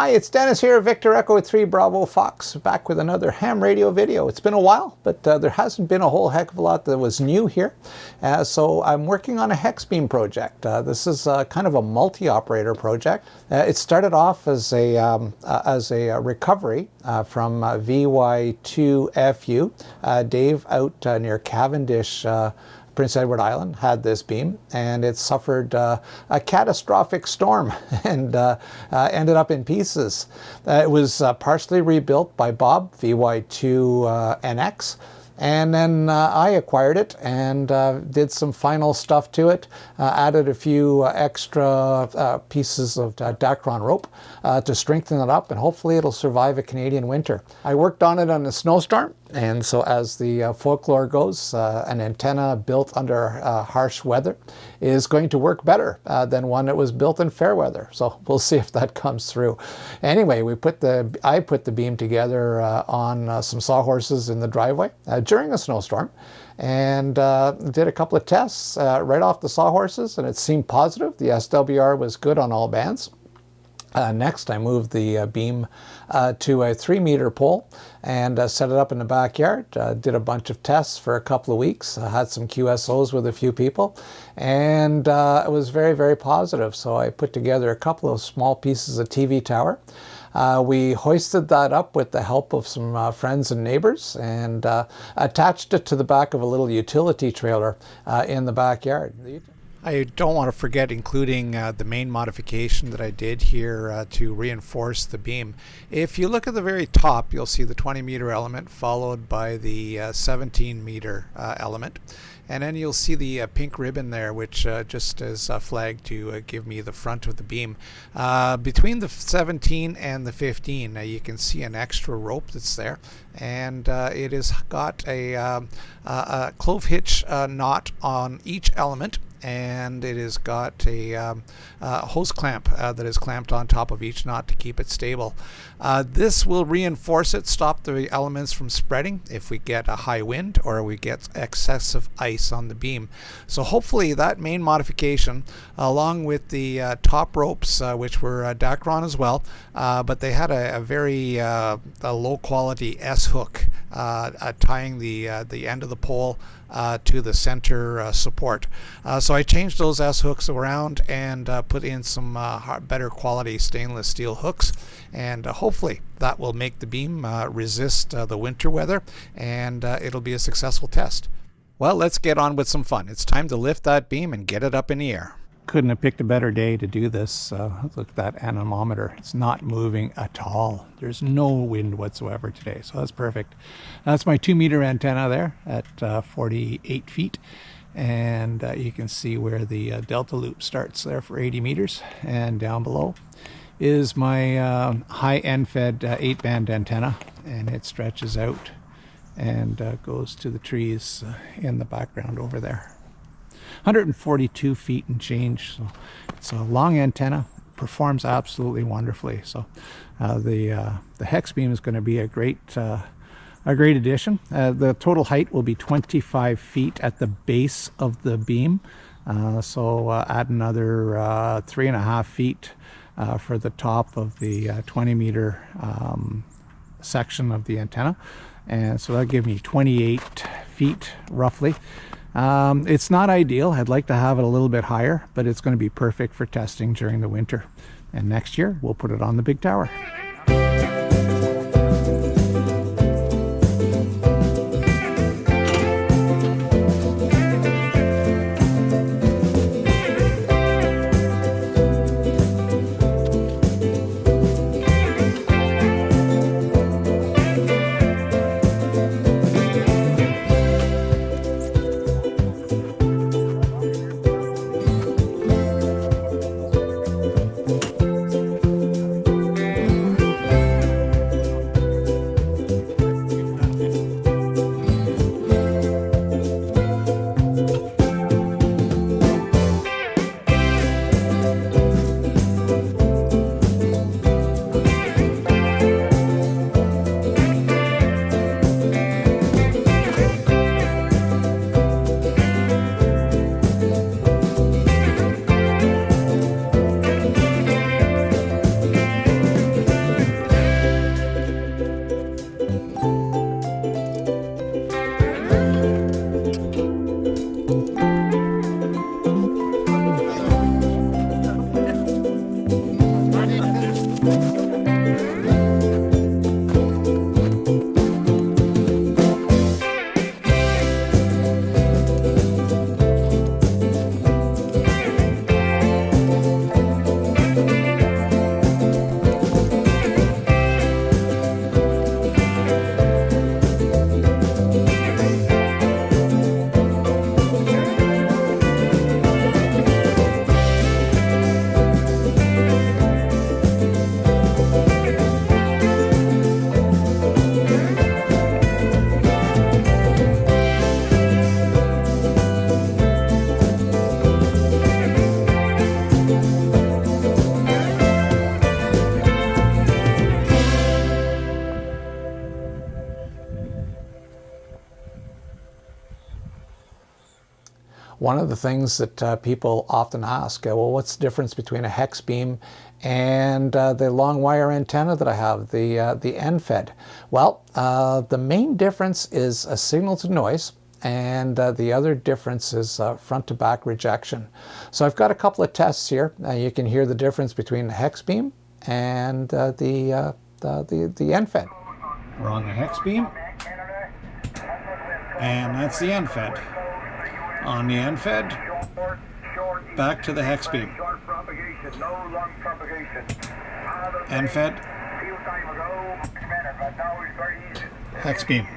Hi, it's Dennis here, Victor Echo 3 Bravo Fox, back with another ham radio video. It's been a while, but there hasn't been a whole heck of a lot that was new here. So I'm working on a Hexbeam project. This is kind of a multi-operator project. It started off as a recovery from VY2FU. Dave out near Cavendish, Prince Edward Island, had this beam, and it suffered a catastrophic storm and ended up in pieces. It was partially rebuilt by Bob, VY2NX, and then I acquired it and did some final stuff to it, added a few extra pieces of Dacron rope to strengthen it up, and hopefully it'll survive a Canadian winter. I worked on it on a snowstorm, and so as the folklore goes, an antenna built under harsh weather is going to work better than one that was built in fair weather. So we'll see if that comes through. Anyway, I put the beam together on some sawhorses in the driveway during a snowstorm, and did a couple of tests right off the sawhorses, and it seemed positive. The SWR was good on all bands. Next, I moved the beam to a 3-meter pole and set it up in the backyard. Did a bunch of tests for a couple of weeks. Had some QSOs with a few people, and it was very, very positive. So I put together a couple of small pieces of TV tower. We hoisted that up with the help of some friends and neighbors, and attached it to the back of a little utility trailer in the backyard. I don't want to forget including the main modification that I did here to reinforce the beam. If you look at the very top, you'll see the 20-meter element followed by the 17-meter element. And then you'll see the pink ribbon there, which just is flagged to give me the front of the beam. Between the 17 and the 15, you can see an extra rope that's there. And it has got a clove hitch knot on each element. And it has got a hose clamp that is clamped on top of each knot to keep it stable. This will reinforce it, stop the elements from spreading if we get a high wind or we get excessive ice on the beam. So hopefully that main modification, along with the top ropes, which were Dacron as well, but they had a very low quality S-hook tying the end of the pole to the center support. So I changed those S-hooks around and put in some better quality stainless steel hooks, and hopefully that will make the beam resist the winter weather, and it'll be a successful test. Well, let's get on with some fun. It's time to lift that beam and get it up in the air. Couldn't have picked a better day to do this. Look at that anemometer. It's not moving at all. There's no wind whatsoever today, so that's perfect. That's my 2-meter antenna there at 48 feet. And you can see where the delta loop starts there for 80 meters. And down below is my high end fed 8-band antenna, and it stretches out and goes to the trees in the background over there. 142 feet and change, so it's a long antenna, performs absolutely wonderfully. So the Hexbeam is going to be a great addition. The total height will be 25 feet at the base of the beam, so add another 3.5 feet for the top of the 20-meter section of the antenna, and so that'll give me 28 feet roughly. It's not ideal. I'd like to have it a little bit higher, but it's going to be perfect for testing during the winter. And next year, we'll put it on the big tower. one of the things that people often ask, well, what's the difference between a hex beam and the long wire antenna that I have, the NFED? Well, the main difference is a signal to noise, and the other difference is front to back rejection. So I've got a couple of tests here. You can hear the difference between the hex beam and the NFED. We're on the hex beam, and that's the NFED. On the NFED, back to the hex beam. NFED, hex beam.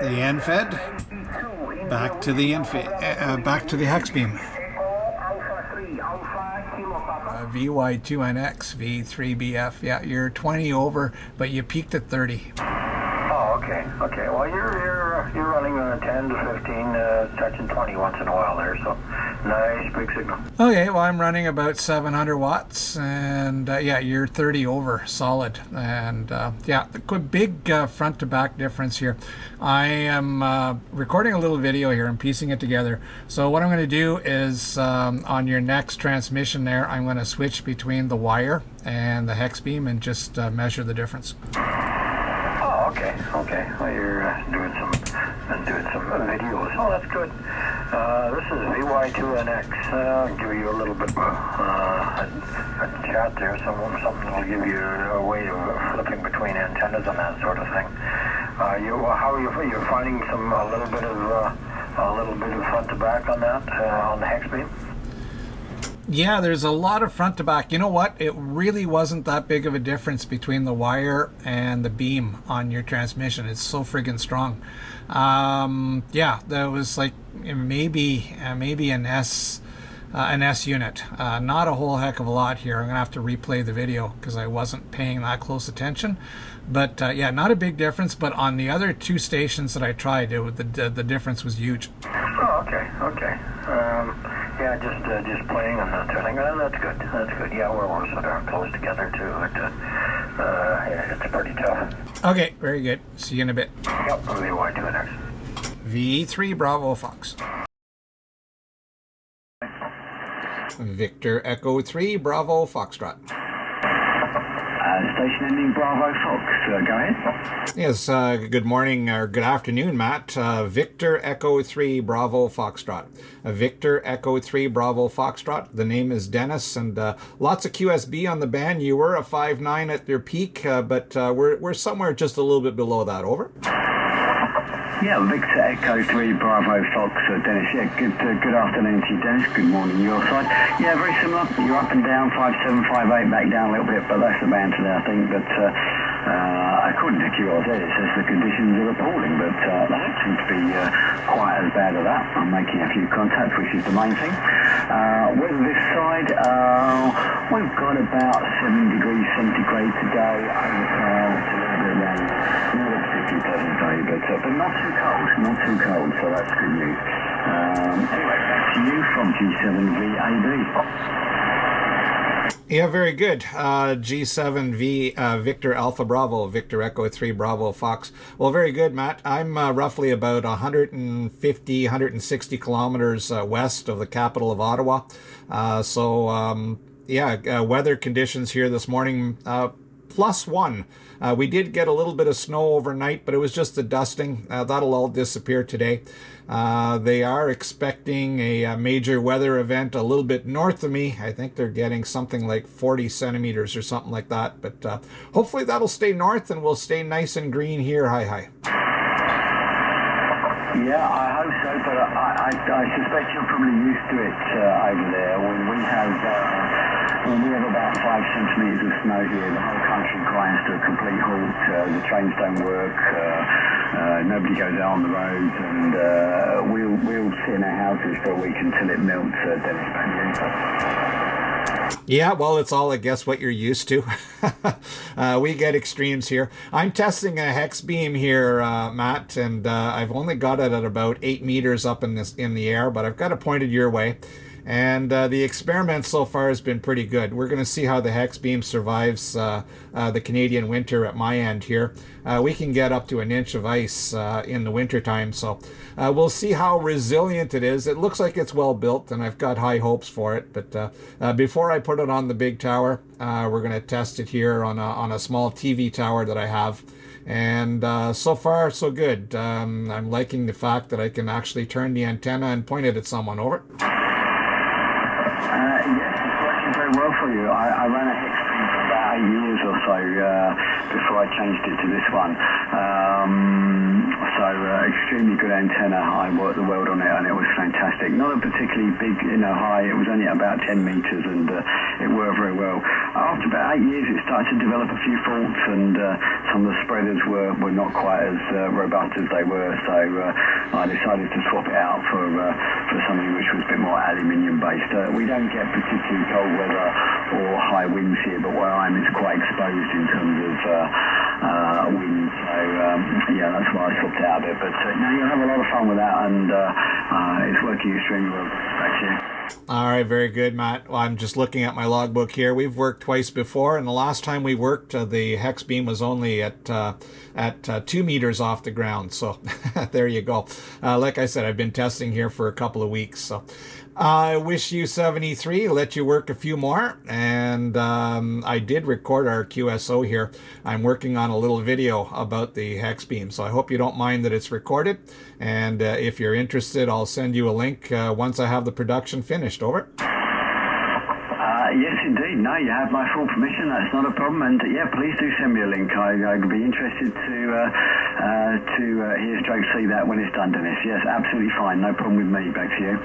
The NFED, back to the back to the hex beam. VY2NX, V3BF. Yeah, you're 20 over, but you peaked at 30. Oh, okay. Okay. Well, you're running 10 to 15, touching 20 once in a while there. So nice big signal. Okay. Well, I'm running about 700 watts, and yeah, you're 30 over, solid. And yeah, the big front to back difference here. I am recording a little video here. I'm piecing it together. So what I'm going to do is on your next transmission there, I'm going to switch between the wire and the hex beam and just measure the difference. Oh, okay. Okay. Well, you're doing some videos. Oh, that's good. This is VY2NX. I'll give you a little bit of a chat there. Something will give you a way of flipping between antennas and that sort of thing. How are you finding a little bit of front to back on that on the hex beam? Yeah, there's a lot of front to back. You know what? It really wasn't that big of a difference between the wire and the beam on your transmission. It's so friggin' strong. Yeah, that was like maybe an S unit. Not a whole heck of a lot here. I'm gonna have to replay the video because I wasn't paying that close attention. But yeah, not a big difference. But on the other two stations that I tried, the difference was huge. Oh, okay, okay. Yeah, just playing and not turning. That's good. That's good. Yeah, we're so darn close together too. Yeah, it's pretty tough. Okay, very good. See you in a bit. Yep. VY2NX. V3 Bravo Fox. Victor Echo 3 Bravo Foxtrot. Station ending Bravo Fox. Go ahead. Yes, good morning or good afternoon, Matt. Victor Echo 3 Bravo Foxtrot. Victor Echo 3 Bravo Foxtrot. The name is Dennis, and lots of QSB on the band. You were a 5.9 at your peak, but we're somewhere just a little bit below that. Over. Yeah, Victor Echo 3 Bravo Fox, Dennis. Yeah, good afternoon to you, Dennis. Good morning, your side. Yeah, very similar. You're up and down, 5.7, 5.8, back down a little bit, but that's the band today, I think. But according to QRZ, it says the conditions are appalling, but they don't seem to be quite as bad as that. I'm making a few contacts, which is the main thing. Weather this side, we've got about 7 degrees centigrade today, overcast, a little bit of rain. Not a particularly pleasant day, but not too cold, so that's good news. Anyway, back to you from G7VAB. Yeah, very good. G7V Victor Alpha Bravo, Victor Echo 3 Bravo Fox. Well, very good, Matt. I'm roughly about 150, 160 kilometers west of the capital of Ottawa. Yeah, weather conditions here this morning, +1. We did get a little bit of snow overnight, but it was just the dusting. That'll all disappear today. They are expecting a major weather event a little bit north of me. I think they're getting something like 40 centimeters or something like that. But hopefully that'll stay north and we'll stay nice and green here. Hi. Yeah, I hope so, but I suspect you're probably used to it over there. When we have about 5 centimetres of snow here, the whole country grinds to a complete halt. The trains don't work, nobody goes out on the roads, and we'll sit in our houses for a week until it melts. Dennis, yeah, well, it's all, I guess, what you're used to. We get extremes here. I'm testing a hex beam here, Matt, and I've only got it at about 8 meters up in the air, but I've got it pointed your way. And the experiment so far has been pretty good. We're going to see how the Hexbeam survives the Canadian winter at my end here. We can get up to an inch of ice in the wintertime, so we'll see how resilient it is. It looks like it's well built, and I've got high hopes for it. But before I put it on the big tower, we're going to test it here on a small TV tower that I have. And so far, so good. I'm liking the fact that I can actually turn the antenna and point it at someone. Over. Yes, it's working very well for you. I ran a Hexbeam for about 8 years or so before I changed it to this one. Extremely good antenna. I worked the world on it, and it was fantastic. Not a particularly big, high. It was only about 10 meters, and it worked very well. After about 8 years, it started to develop a few faults, and some of the spreaders were not quite as robust as they were. So I decided to swap it out for something which was a bit more aluminium based. We don't get particularly cold weather or high winds here, but where I am, it's quite exposed in terms of wind. So yeah, that's why I swapped it out a bit. But no, you'll have a lot of fun with that, and it's working extremely well. Thank you. All right, very good, Matt. Well, I'm just looking at my logbook here. We've worked twice before, and the last time we worked, the Hexbeam was only at 2 meters off the ground. So there you go. Like I said, I've been testing here for a couple of weeks. So I wish you 73, let you work a few more. And I did record our QSO here. I'm working on a little video about the Hexbeam, so I hope you don't mind that it's recorded. And if you're interested, I'll send you a link once I have the production finished. Over. Yes, indeed. No, you have my full permission. That's not a problem. And yeah, please do send me a link. I'd be interested to hear stroke see that when it's done, Dennis. Yes, absolutely fine. No problem with me. Back to you.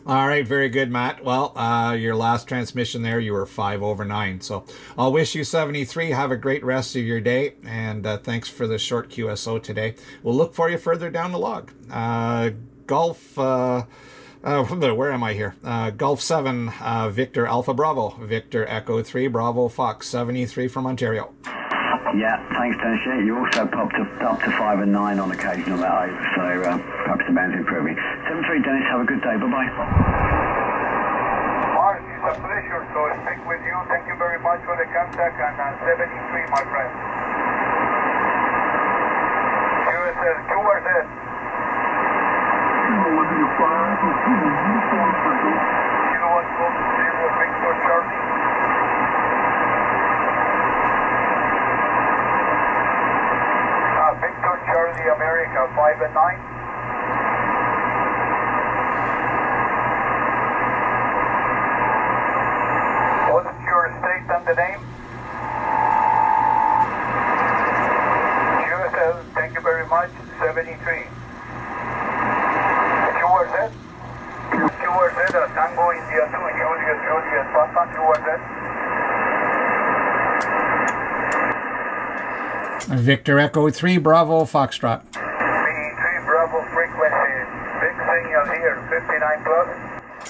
All right, very good, Matt. Well, your last transmission there, you were 5 over 9. So I'll wish you 73. Have a great rest of your day. And thanks for the short QSO today. We'll look for you further down the log. Golf... where am I here? Golf 7, Victor Alpha Bravo, Victor Echo 3, Bravo Fox 73 from Ontario. Yeah, thanks, Dennis. Yeah, you also popped up to 5 and 9 on occasion on that over, so perhaps the band's improving. 7-3, Dennis, have a good day. Bye-bye. Mark, it's a pleasure to speak with you. Thank you very much for the contact, and 73, my friend. QSL, QSL. Kilo 0 Victor Charlie. Victor Charlie America 5 and 9. What's your state and the name? QSL, thank you very much. 73. QRZ, Tango India 2, Julius, Papa, QRZ. Victor Echo 3, Bravo Foxtrot. 3 Bravo frequency, big signal here, 59 plus.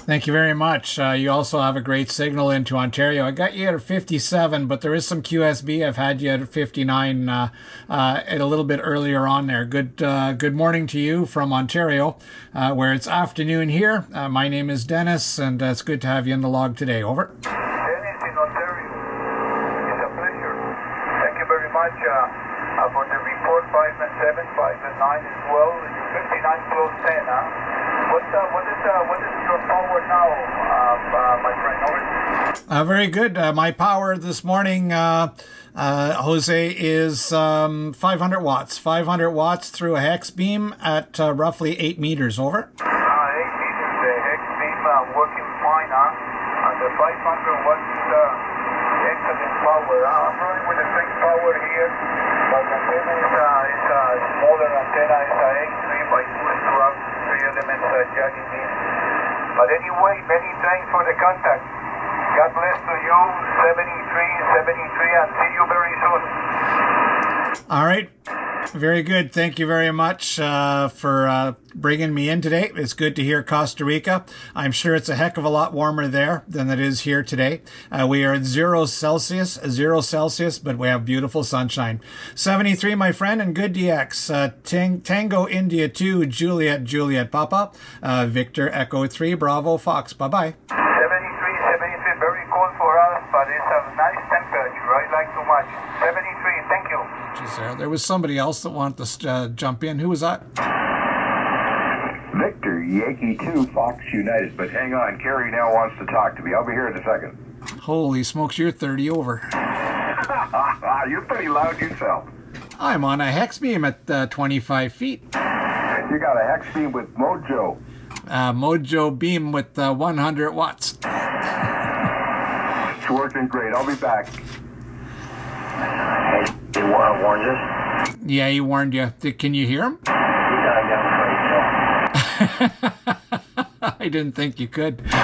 Thank you very much. You also have a great signal into Ontario. I got you at 57, but there is some QSB. I've had you at 59 at a little bit earlier on there. Good morning to you from Ontario, where it's afternoon here. My name is Dennis, and it's good to have you in the log today. Over. Dennis in Ontario. It's a pleasure. Thank you very much for the report 5 and 7, 5 and 9 as well. 59 close 10, huh? What is your power now, my friend? Over. Very good. My power this morning, Jose, is 500 watts. 500 watts through a Hexbeam at roughly 8 meters. Over. 8 meters. The Hexbeam working fine, huh? And the 500 watts excellent power. I'm running with the same power here, but the antenna is a smaller antenna. It's a X3 by 2 straps, 3 elements jacking in. But anyway, many thanks for the contact. God bless to you, 73, and see you very soon. All right. Very good. Thank you very much for bringing me in today. It's good to hear Costa Rica. I'm sure it's a heck of a lot warmer there than it is here today. We are at 0 Celsius, but we have beautiful sunshine. 73, my friend, and good DX. Tango India 2, Juliet Papa. Victor Echo 3, Bravo Fox. Bye-bye. 73, very cold for us, but it's a nice temperature. I like too much. 73, thank you. Jeez, there was somebody else that wanted to jump in. Who was that? Victor, Yankee 2, Fox United. But hang on, Carrie now wants to talk to me. I'll be here in a second. Holy smokes, you're 30 over. You're pretty loud yourself. I'm on a Hexbeam at 25 feet. You got a Hexbeam with Mojo. Mojo beam with 100 watts. It's working great. I'll be back. He warned us. Yeah, he warned you. Can you hear him? I didn't think you could. Fox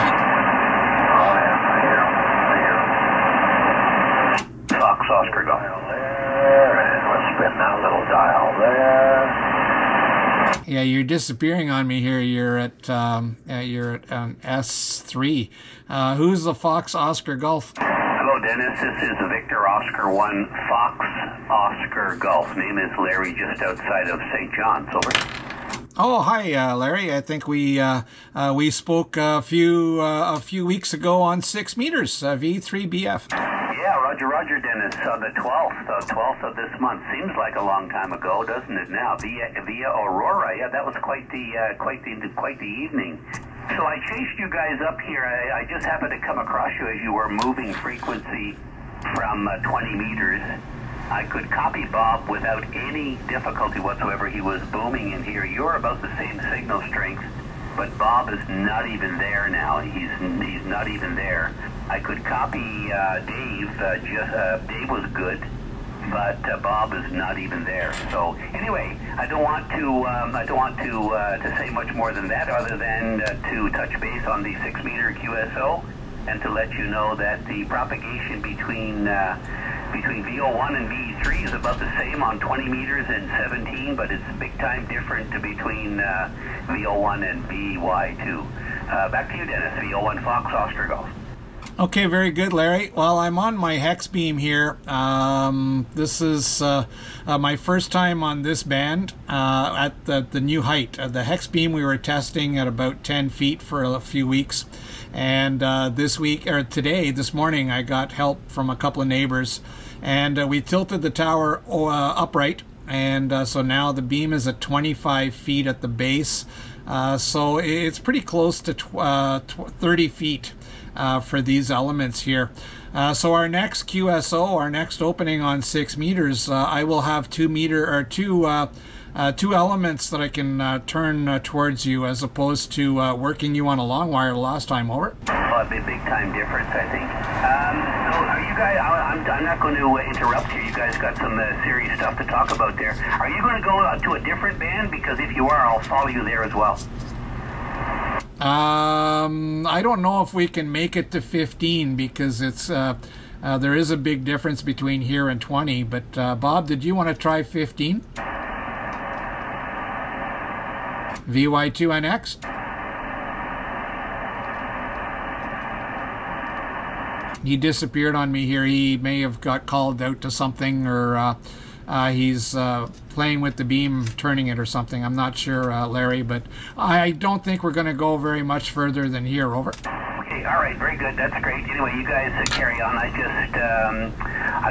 Oscar dial there, and let's spin that little dial there. Yeah, you're disappearing on me here. You're at S3. Who's the Fox Oscar Golf? Hello, Dennis. This is Victor Oscar 1 Fox Oscar Golf. Name is Larry, just outside of St. John's. Over. Oh, hi, Larry. I think we spoke a few weeks ago on 6 meters, V3BF. Yeah, Roger, Dennis. The 12th of this month. Seems like a long time ago, doesn't it? Now, via Aurora. Yeah, that was quite the evening. So I chased you guys up here. I just happened to come across you as you were moving frequency from 20 meters. I could copy Bob without any difficulty whatsoever. He was booming in here. You're about the same signal strength, but Bob is not even there now. He's not even there. I could copy Dave. Dave was good, but Bob is not even there. So anyway, I don't want to say much more than that, other than to touch base on the 6 meter QSO and to let you know that the propagation between VO1 and VE3 is about the same on 20 meters and 17, but it's big time different between VO1 and VY2. Back to you, Dennis. VO1 Fox Oscar Golf. Okay, very good, Larry. Well, I'm on my Hexbeam here. This is my first time on this band at the new height. The Hexbeam we were testing at about 10 feet for a few weeks. And this morning, I got help from a couple of neighbors. And we tilted the tower upright. And so now the beam is at 25 feet at the base. So it's pretty close to 30 feet. For these elements here. So our next QSO, our next opening on 6 meters, I will have two elements that I can turn towards you, as opposed to working you on a long wire last time. Over. Well, a big time difference, I think. So are you guys? I'm not going to interrupt you. You guys got some serious stuff to talk about there. Are you going to go to a different band? Because if you are, I'll follow you there as well. I don't know if we can make it to 15, because it's there is a big difference between here and 20. But Bob, did you want to try 15? VY2NX? He disappeared on me here. He may have got called out to something, or he's playing with the beam, turning it or something. I'm not sure, Larry, but I don't think we're going to go very much further than here. Over. Okay, all right, very good. That's great. Anyway, you guys carry on. I've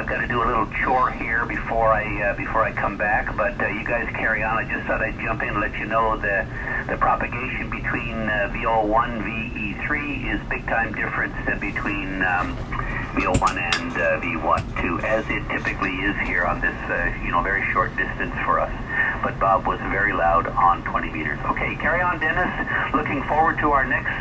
got to do a little chore here before I come back. But you guys carry on. I just thought I'd jump in and let you know the propagation between VO1 VE3 is big time difference between VO1 and V1 as it typically is here on this very short distance for us. But Bob was very loud on 20 meters. Okay, carry on, Dennis. Looking forward to our next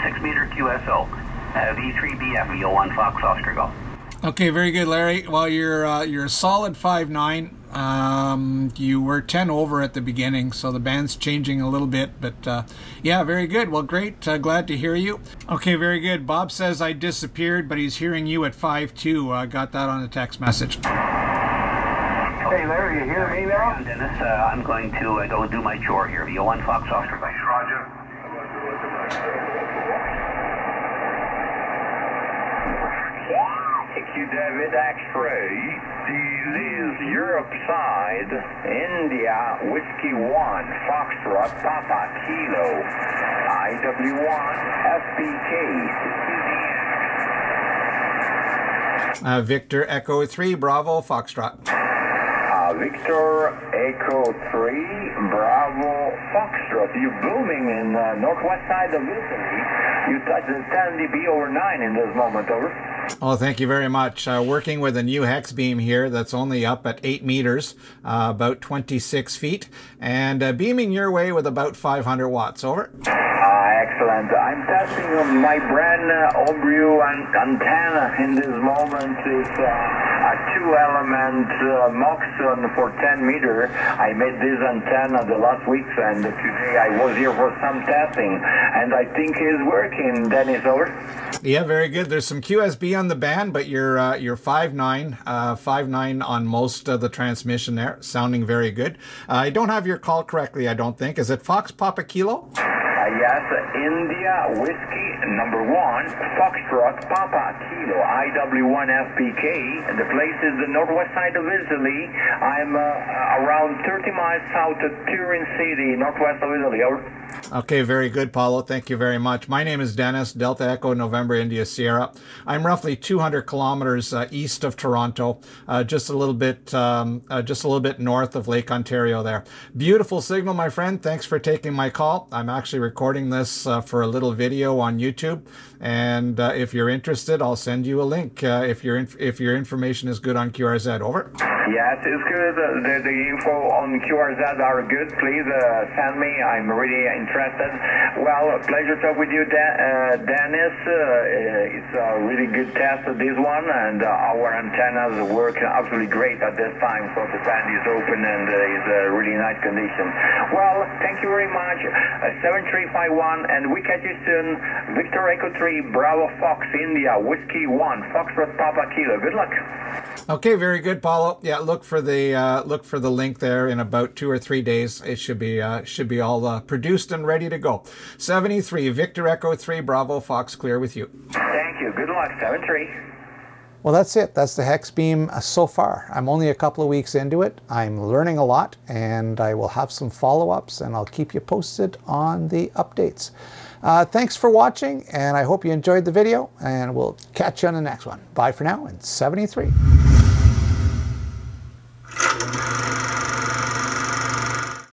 6 meter QSO, V3BF, VO1 Fox Oscar Golf. Okay, very good, Larry. Well, you're a solid 5'9". You were 10 over at the beginning, so the band's changing a little bit, but yeah, very good. Well, great. Glad to hear you. Okay, very good. Bob says I disappeared, but he's hearing you at 5'2". Got that on a text message. Hey, Larry, you hear me now? Dennis, I'm going to go do my chore here. VO1 Fox Foxtrot. Thanks, Roger. Thank you, David X-ray. This is Europe side, India, Whiskey 1, Foxtrot, Papa, Kilo, IW1, FPK. Victor Echo 3, Bravo, Foxtrot. Victor Echo 3, Bravo, Foxtrot. You're booming in northwest side of Italy. You touched the 10 dB over 9 in this moment, over. Oh, thank you very much. Working with a new Hexbeam here that's only up at 8 meters, about 26 feet, and beaming your way with about 500 watts. Over. Excellent. I'm testing my brand Obrio antenna in this moment. It's a 2-element Moxon for 10 meter. I made this antenna the last weeks, and today I was here for some testing, and I think it's working. Dennis, over. Yeah, very good. There's some QSB on the band, but you're 5.9 on most of the transmission there, sounding very good. I don't have your call correctly, I don't think. Is it Fox Papa Kilo? Yes, India Whiskey number 1, Foxtrot, Papa, Kilo, IW1 FPK. The place is the northwest side of Italy. I'm around 30 miles south of Turin City, northwest of Italy. Over. Okay, very good, Paulo. Thank you very much. My name is Dennis, Delta Echo November India Sierra. I'm roughly 200 kilometers east of Toronto, just a little bit north of Lake Ontario there. Beautiful signal, my friend. Thanks for taking my call. I'm actually recording this for a little video on YouTube, and if you're interested, I'll send you a link if your information is good on QRZ. Over. Yes, it's good. The info on QRZ are good. Please send me. I'm really interested. Well, pleasure to talk with you, Dennis. It's a really good test, this one, and our antennas work absolutely great at this time, so the band is open and is a really nice condition. Well, thank you very much. 7351, and we catch you soon. Victor Echo 3, Bravo Fox, India, Whiskey 1, Foxtrot Papa Kilo. Good luck. Okay, very good, Paulo. Yeah, look for the link there in about 2 or 3 days. It should be all produced and ready to go. 73 Victor Echo 3 Bravo Fox, clear with you. Thank you. Good luck. 73. Well, that's it. That's the Hexbeam so far. I'm only a couple of weeks into it. I'm learning a lot, and I will have some follow-ups, and I'll keep you posted on the updates. Thanks for watching, and I hope you enjoyed the video, and we'll catch you on the next one. Bye for now, and 73.